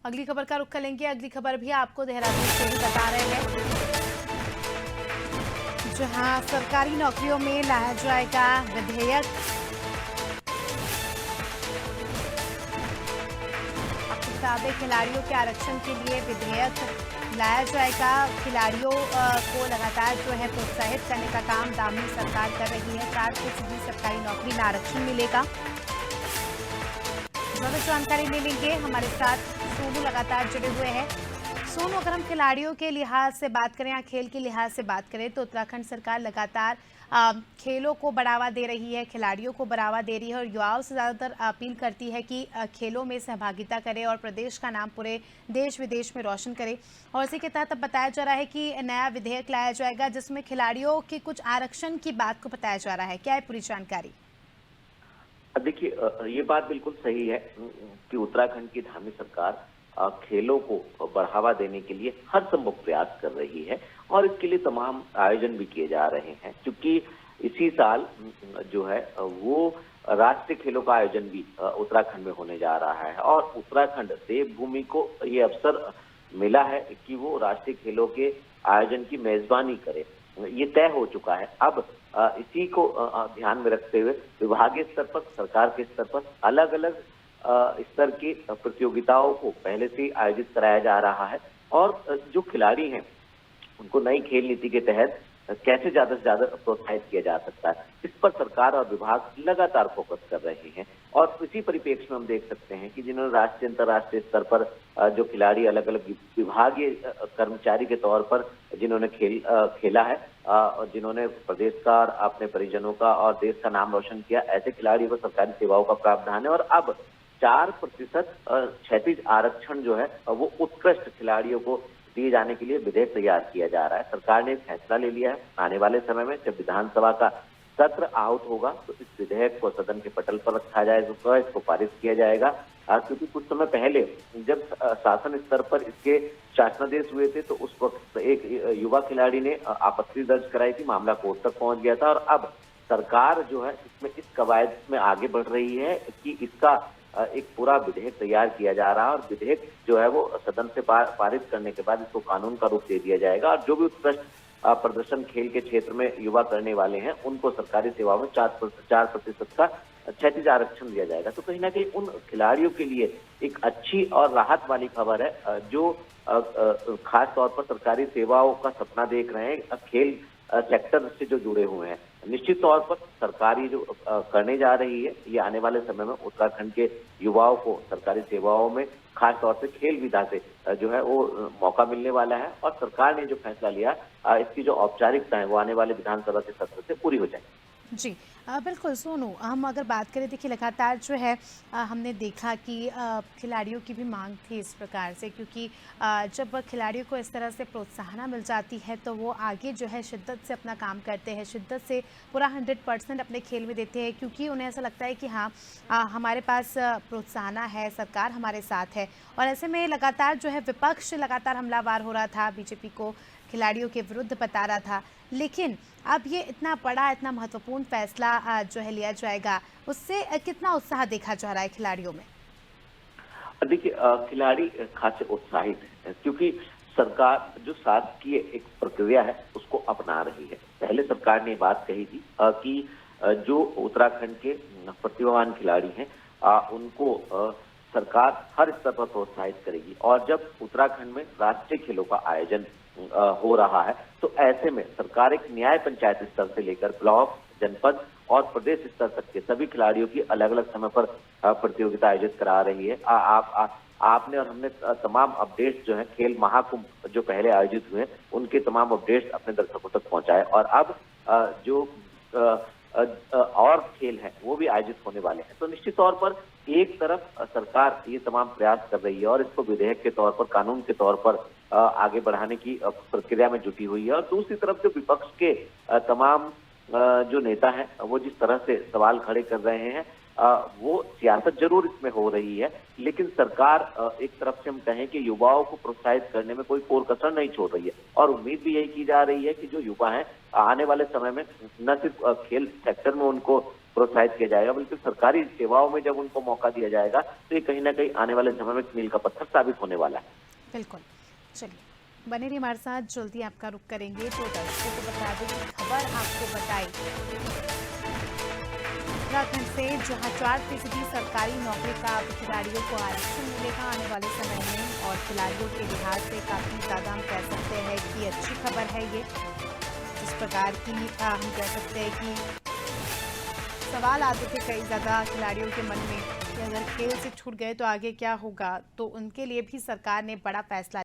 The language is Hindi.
अगली खबर का रुख करेंगे। अगली खबर भी आपको देहरादून से ही बता रहे हैं, जहां सरकारी नौकरियों में लाया जाएगा विधेयक। आपको बता दें, खिलाड़ियों के आरक्षण के लिए विधेयक लाया जाएगा। खिलाड़ियों को लगातार जो है प्रोत्साहित करने का काम दामनी सरकार कर रही है। 4% सरकारी नौकरी में आरक्षण मिलेगा। ज्यादा जानकारी ले लेंगे, हमारे साथ सोनू लगातार जुड़े हुए हैं। सोनू, अगर हम खिलाड़ियों के लिहाज से बात करें या खेल के लिहाज से बात करें तो उत्तराखंड सरकार लगातार खेलों को बढ़ावा दे रही है, खिलाड़ियों को बढ़ावा दे रही है और युवाओं से ज़्यादातर अपील करती है कि खेलों में सहभागिता करें और प्रदेश का नाम पूरे देश विदेश में रोशन करें। और इसी के तहत अब बताया जा रहा है कि नया विधेयक लाया जाएगा जिसमें खिलाड़ियों के कुछ आरक्षण की बात को बताया जा रहा है। क्या है पूरी जानकारी? देखिए, ये बात बिल्कुल सही है कि उत्तराखंड की धामी सरकार खेलों को बढ़ावा देने के लिए हर संभव प्रयास कर रही है और इसके लिए तमाम आयोजन भी किए जा रहे हैं, क्योंकि इसी साल जो है वो राष्ट्रीय खेलों का आयोजन भी उत्तराखंड में होने जा रहा है और उत्तराखंड देवभूमि को ये अवसर मिला है कि वो राष्ट्रीय खेलों के आयोजन की मेजबानी करे। ये तय हो चुका है। अब इसी को ध्यान में रखते हुए विभागीय स्तर पर, सरकार के स्तर पर अलग अलग स्तर की प्रतियोगिताओं को पहले से आयोजित कराया जा रहा है और जो खिलाड़ी हैं उनको नई खेल नीति के तहत कैसे ज्यादा से ज्यादा प्रोत्साहित किया जा सकता है, इस पर सरकार और विभाग लगातार फोकस कर रहे हैं। और इसी परिप्रेक्ष्य में हम देख सकते हैं कि जिन्होंने राष्ट्रीय अंतर्राष्ट्रीय स्तर पर जो खिलाड़ी अलग अलग विभागीय कर्मचारी के तौर पर जिन्होंने खेला है और जिन्होंने प्रदेश का और अपने परिजनों का और देश का नाम रोशन किया, ऐसे खिलाड़ियों को सरकारी सेवाओं का प्रावधान है। और अब 4% क्षैतिज आरक्षण जो है वो उत्कृष्ट खिलाड़ियों को दिए जाने के लिए विधेयक तैयार किया जा रहा है। सरकार ने फैसला ले लिया है। आने वाले समय में जब विधानसभा का सत्र आहूत होगा तो इस विधेयक को सदन के पटल पर रखा जाएगा, इसको पारित किया जाएगा। क्योंकि कुछ समय पहले जब शासन स्तर पर इसके शासनादेश हुए थे तो उस वक्त एक युवा खिलाड़ी ने आपत्ति दर्ज कराई थी, मामला कोर्ट तक पहुंच गया था और अब सरकार जो है इसमें इस कवायद में आगे बढ़ रही है कि इसका एक पूरा विधेयक तैयार किया जा रहा है और विधेयक जो है वो सदन से पारित करने के बाद इसको कानून का रूप दे दिया जाएगा और जो भी उत्कृष्ट प्रदर्शन खेल के क्षेत्र में युवा करने वाले हैं उनको सरकारी सेवा में 4% का क्षैतिज आरक्षण दिया जाएगा। तो कहीं ना कहीं उन खिलाड़ियों के लिए एक अच्छी और राहत वाली खबर है जो खास तौर पर सरकारी सेवाओं का सपना देख रहे हैं, खेल सेक्टर से जो जुड़े हुए हैं। निश्चित तौर पर सरकार ये जो करने जा रही है ये आने वाले समय में उत्तराखंड के युवाओं को सरकारी सेवाओं में खास तौर से खेल विधा से जो है वो मौका मिलने वाला है और सरकार ने जो फैसला लिया इसकी जो औपचारिकता है वो आने वाले विधानसभा के सत्र से पूरी हो जाएगी। जी बिल्कुल सोनू, हम अगर बात करें, देखिए लगातार जो है हमने देखा कि खिलाड़ियों की भी मांग थी इस प्रकार से, क्योंकि जब खिलाड़ियों को इस तरह से प्रोत्साहन मिल जाती है तो वो आगे जो है शिद्दत से अपना काम करते हैं, शिद्दत से पूरा 100% अपने खेल में देते हैं, क्योंकि उन्हें ऐसा लगता है कि हाँ हमारे पास प्रोत्साहन है, सरकार हमारे साथ है। और ऐसे में लगातार जो है विपक्ष लगातार हमलावर हो रहा था, बीजेपी को खिलाड़ियों के विरुद्ध बता रहा था, लेकिन अब ये इतना बड़ा, इतना महत्वपूर्ण फैसला जो है लिया जाएगा, उससे कितना उत्साह देखा जा रहा है खिलाड़ियों में? देखिए, खिलाड़ी खासे उत्साहित है क्योंकि सरकार जो शासकीय एक प्रक्रिया है उसको अपना रही है। पहले सरकार ने बात कही थी कि जो उत्तराखंड के प्रतिभावान खिलाड़ी हैं उनको सरकार हर स्तर पर प्रोत्साहित करेगी और जब उत्तराखंड में राष्ट्रीय खेलों का आयोजन हो रहा है तो ऐसे में सरकार एक न्याय पंचायत स्तर से लेकर ब्लॉक, जनपद और प्रदेश स्तर तक के सभी खिलाड़ियों की अलग अलग समय पर प्रतियोगिता आयोजित करा रही है। आपने और हमने तमाम अपडेट्स जो है खेल महाकुंभ जो पहले आयोजित हुए उनके तमाम अपडेट्स अपने दर्शकों तक पहुंचाए और अब जो और खेल हैं वो भी आयोजित होने वाले हैं। तो निश्चित तौर पर एक तरफ सरकार ये तमाम प्रयास कर रही है और इसको विधेयक के तौर पर, कानून के तौर पर आगे बढ़ाने की प्रक्रिया में जुटी हुई है और दूसरी तरफ जो विपक्ष के तमाम जो नेता हैं वो जिस तरह से सवाल खड़े कर रहे हैं वो सियासत जरूर इसमें हो रही है, लेकिन सरकार एक तरफ से हम कहें कि युवाओं को प्रोत्साहित करने में कोई कोर कसर नहीं छोड़ रही है और उम्मीद भी यही की जा रही है कि जो युवा हैं आने वाले समय में न सिर्फ खेल सेक्टर में उनको प्रोत्साहित किया जाएगा, बल्कि सरकारी सेवाओं में जब उनको मौका दिया जाएगा तो ये कहीं ना कहीं आने वाले समय में मील का पत्थर साबित होने वाला है। बिल्कुल। चलिए, बने रहिए हमारे साथ, जल्दी आपका रुख करेंगे। तो दर्शकों को बता दें कि खबर आपको बताई उत्तराखंड से, जहां 4% सरकारी नौकरी का अब खिलाड़ियों को आरक्षण मिलेगा आने वाले समय में, और खिलाड़ियों के लिहाज से काफ़ी ज़्यादा हम कह सकते हैं कि अच्छी खबर है ये। जिस प्रकार की हम कह सकते हैं कि सवाल आते थे कई ज़्यादा खिलाड़ियों के मन में कि अगर खेल से छूट गए तो आगे क्या होगा, तो उनके लिए भी सरकार ने बड़ा फैसला